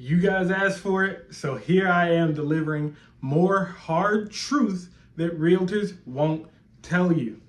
You guys asked for it, so here I am delivering more hard truth that realtors won't tell you.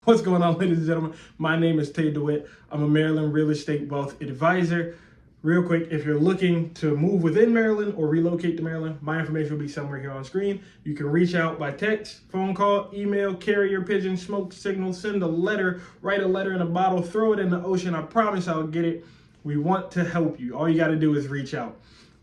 What's going on, ladies and gentlemen? My name is Dewitt. I'm a Maryland real estate wealth advisor. Real quick, if you're looking to move within Maryland or relocate to Maryland, my information will be somewhere here on screen. You can reach out by text, phone call, email, carrier pigeon, smoke signal, send a letter, write a letter in a bottle, throw it in the ocean. I promise I'll get it. We want to help you. All you got to do is reach out.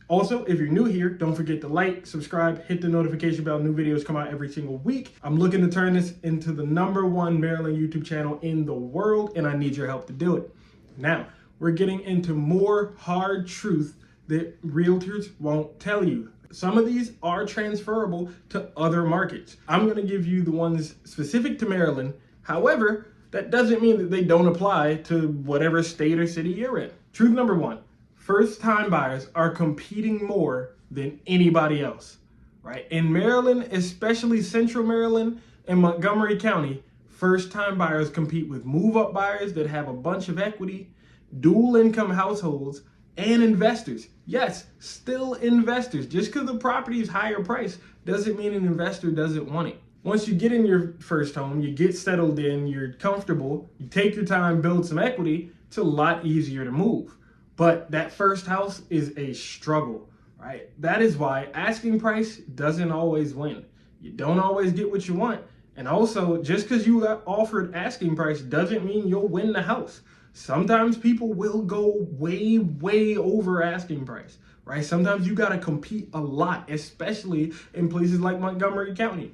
Also, if you're new here, don't forget to like, subscribe, hit the notification bell. New videos come out every single week. I'm looking to turn this into the #1 Maryland YouTube channel in the world, and I need your help to do it. Now, we're getting into more hard truth that realtors won't tell you. Some of these are transferable to other markets. I'm going to give you the ones specific to Maryland. However, that doesn't mean that they don't apply to whatever state or city you're in. Truth number one, first-time buyers are competing more than anybody else, right? In Maryland, especially Central Maryland and Montgomery County, first-time buyers compete with move-up buyers that have a bunch of equity, dual-income households, and investors. Yes, still investors. Just because the property is higher price doesn't mean an investor doesn't want it. Once you get in your first home, you get settled in, you're comfortable, you take your time, build some equity, it's a lot easier to move. But that first house is a struggle, right? That is why asking price doesn't always win. You don't always get what you want. And also, just because you got offered asking price doesn't mean you'll win the house. Sometimes people will go way over asking price, right? Sometimes you got to compete a lot, especially in places like Montgomery County.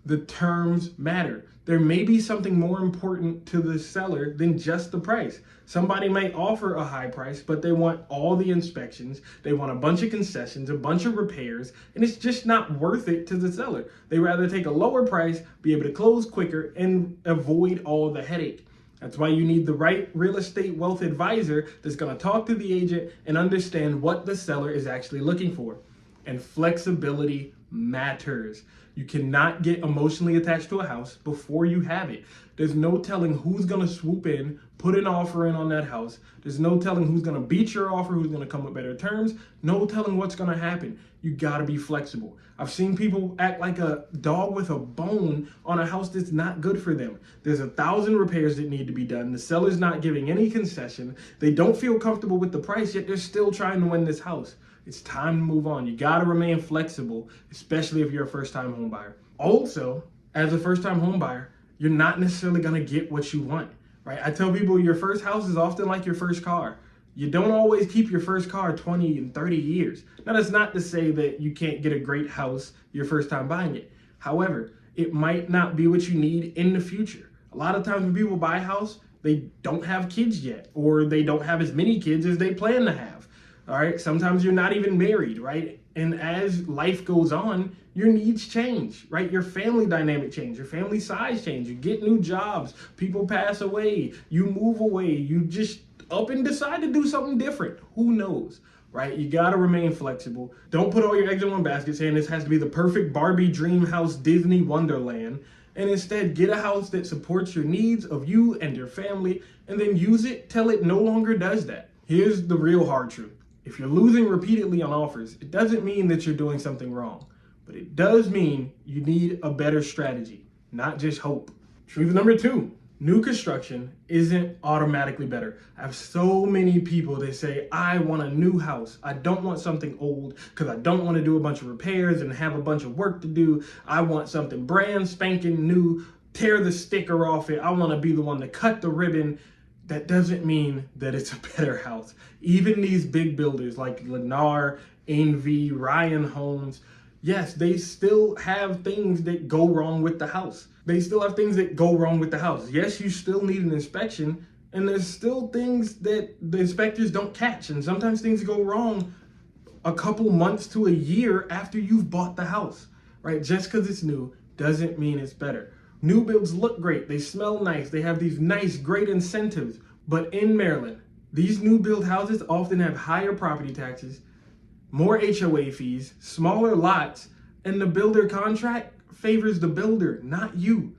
The terms matter. There may be something more important to the seller than just the price. Somebody might offer a high price, but they want all the inspections, they want a bunch of concessions, a bunch of repairs, and it's just not worth it to the seller. They rather take a lower price, be able to close quicker, and avoid all the headache. That's why you need the right real estate wealth advisor that's going to talk to the agent and understand what the seller is actually looking for. And flexibility matters. You cannot get emotionally attached to a house before you have it. There's no telling who's going to swoop in, put an offer in on that house. There's no telling who's going to beat your offer, who's going to come with better terms. No telling what's going to happen. You got to be flexible. I've seen people act like a dog with a bone on a house that's not good for them. There's 1,000 repairs that need to be done. The seller's not giving any concession. They don't feel comfortable with the price, yet they're still trying to win this house. It's time to move on. You got to remain flexible, especially if you're a first-time home buyer. Also, as a first-time home buyer, you're not necessarily going to get what you want, right? I tell people your first house is often like your first car. You don't always keep your first car 20 and 30 years. Now, that's not to say that you can't get a great house your first time buying it. However, it might not be what you need in the future. A lot of times when people buy a house, they don't have kids yet, or they don't have as many kids as they plan to have. All right, sometimes you're not even married, right? And as life goes on, your needs change, right? Your family dynamic change, your family size change, you get new jobs, people pass away, you move away, you just up and decide to do something different. Who knows, right? You got to remain flexible. Don't put all your eggs in one basket saying this has to be the perfect Barbie dream house, Disney Wonderland. And instead, get a house that supports your needs of you and your family, and then use it till it no longer does that. Here's the real hard truth. If you're losing repeatedly on offers, it doesn't mean that you're doing something wrong, but it does mean you need a better strategy, not just hope. Truth number two, new construction isn't automatically better. I have so many people that say, I want a new house. I don't want something old because I don't want to do a bunch of repairs and have a bunch of work to do. I want something brand spanking new, tear the sticker off it. I want to be the one to cut the ribbon. That doesn't mean that it's a better house. Even these big builders like Lennar, Envy, Ryan Homes, yes, they still have things that go wrong with the house. Yes, you still need an inspection, and there's still things that the inspectors don't catch. And sometimes things go wrong a couple months to a year after you've bought the house, right? Just because it's new doesn't mean it's better. New builds look great, they smell nice, they have these nice, great incentives. But in Maryland, these new build houses often have higher property taxes, more HOA fees, smaller lots, and the builder contract favors the builder, not you.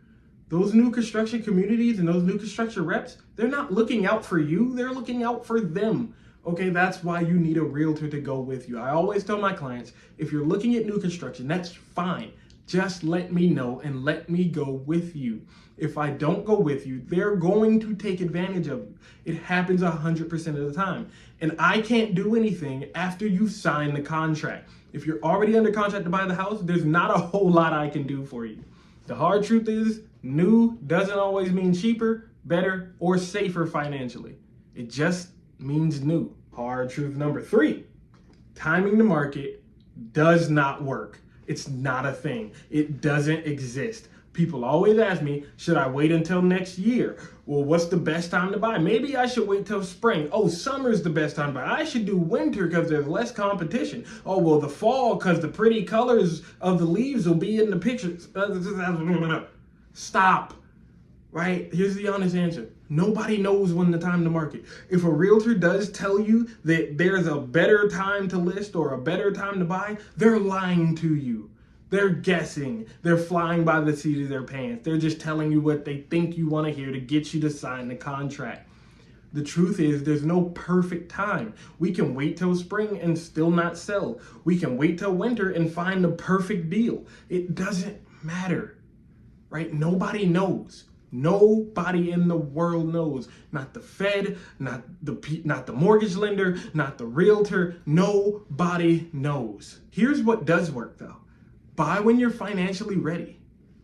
Those new construction communities and those new construction reps, they're not looking out for you, they're looking out for them, Okay, that's why you need a realtor to go with you. I always tell my clients, if you're looking at new construction, that's fine. Just let me know and let me go with you. If I don't go with you, they're going to take advantage of you. It happens 100% of the time. And I can't do anything after you've signed the contract. If you're already under contract to buy the house, there's not a whole lot I can do for you. The hard truth is, new doesn't always mean cheaper, better, or safer financially. It just means new. Hard truth number 3, timing the market does not work. It's not a thing. It doesn't exist. People always ask me, should I wait until next year? Well, what's the best time to buy? Maybe I should wait till spring. Oh, summer's the best time to buy. I should do winter because there's less competition. Oh, well, the fall because the pretty colors of the leaves will be in the pictures. Stop. Right? Here's the honest answer. Nobody knows when to time the market. If a realtor does tell you that there's a better time to list or a better time to buy, they're lying to you. They're guessing. They're flying by the seat of their pants. They're just telling you what they think you want to hear to get you to sign the contract. The truth is, there's no perfect time. We can wait till spring and still not sell. We can wait till winter and find the perfect deal. It doesn't matter, right? Nobody knows. Nobody in the world knows. Not the Fed, not the mortgage lender, not the realtor. Nobody knows. Here's what does work though. Buy when you're financially ready,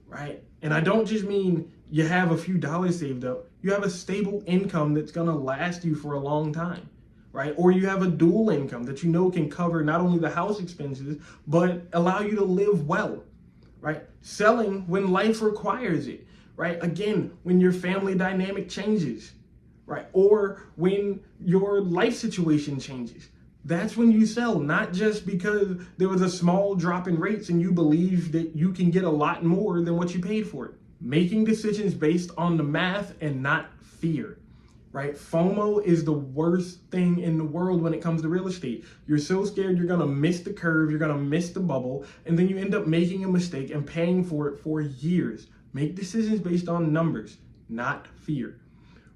right? And I don't just mean you have a few dollars saved up. You have a stable income that's gonna last you for a long time, right? Or you have a dual income that you know can cover not only the house expenses, but allow you to live well, right? Selling when life requires it. Right? Again, when your family dynamic changes, right? Or when your life situation changes, that's when you sell, not just because there was a small drop in rates and you believe that you can get a lot more than what you paid for it. Making decisions based on the math and not fear, right? FOMO is the worst thing in the world when it comes to real estate. You're so scared you're gonna miss the curve, you're gonna miss the bubble, and then you end up making a mistake and paying for it for years. Make decisions based on numbers, not fear,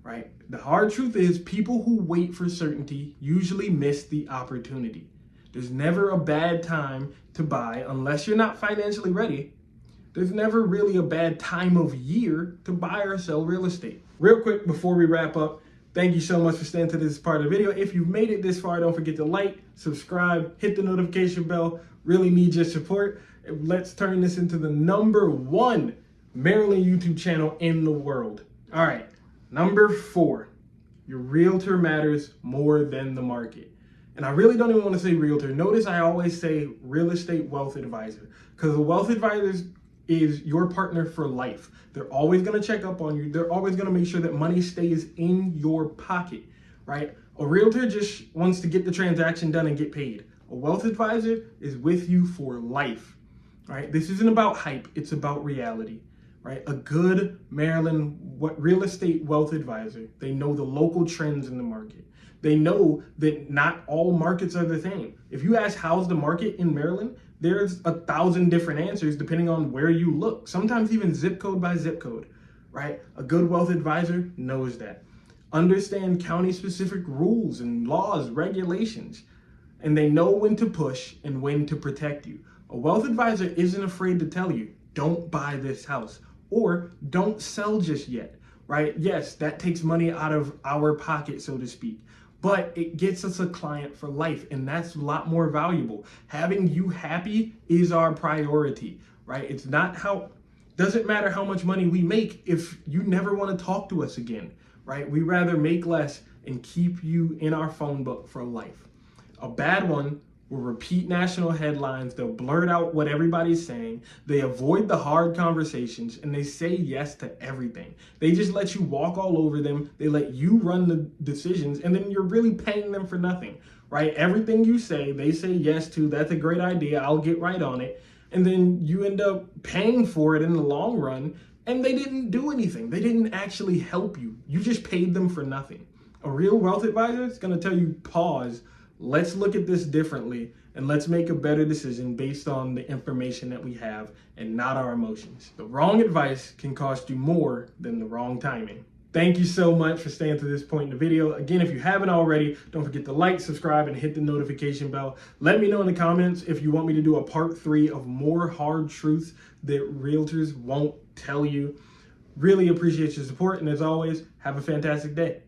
right? The hard truth is people who wait for certainty usually miss the opportunity. There's never a bad time to buy unless you're not financially ready. There's never really a bad time of year to buy or sell real estate. Real quick before we wrap up, thank you so much for staying to this part of the video. If you've made it this far, don't forget to like, subscribe, hit the notification bell. Really need your support. Let's turn this into the #1 Maryland YouTube channel in the world. All right, number 4, your realtor matters more than the market. And I really don't even want to say realtor. Notice I always say real estate wealth advisor, because a wealth advisor is your partner for life. They're always going to check up on you. They're always going to make sure that money stays in your pocket, right? A realtor just wants to get the transaction done and get paid. A wealth advisor is with you for life, right? This isn't about hype. It's about reality. Right? A good Maryland real estate wealth advisor, they know the local trends in the market. They know that not all markets are the same. If you ask how's the market in Maryland, there's 1,000 different answers depending on where you look, sometimes even zip code by zip code, right? A good wealth advisor knows that. Understand county specific rules and laws, regulations, and they know when to push and when to protect you. A wealth advisor isn't afraid to tell you, don't buy this house. Or don't sell just yet, right? Yes, that takes money out of our pocket, so to speak, but it gets us a client for life, and that's a lot more valuable. Having you happy is our priority, right? Doesn't matter how much money we make if you never want to talk to us again, right? We rather make less and keep you in our phone book for life. A bad one will repeat national headlines, they'll blurt out what everybody's saying, they avoid the hard conversations, and they say yes to everything. They just let you walk all over them, they let you run the decisions, and then you're really paying them for nothing, right? Everything you say, they say yes to, that's a great idea, I'll get right on it, and then you end up paying for it in the long run, and they didn't do anything. They didn't actually help you. You just paid them for nothing. A real wealth advisor is gonna tell you, pause, let's look at this differently and let's make a better decision based on the information that we have and not our emotions. The wrong advice can cost you more than the wrong timing. Thank you so much for staying to this point in the video. Again, if you haven't already, don't forget to like, subscribe, and hit the notification bell. Let me know in the comments if you want me to do a part 3 of more hard truths that realtors won't tell you. Really appreciate your support, and as always, have a fantastic day.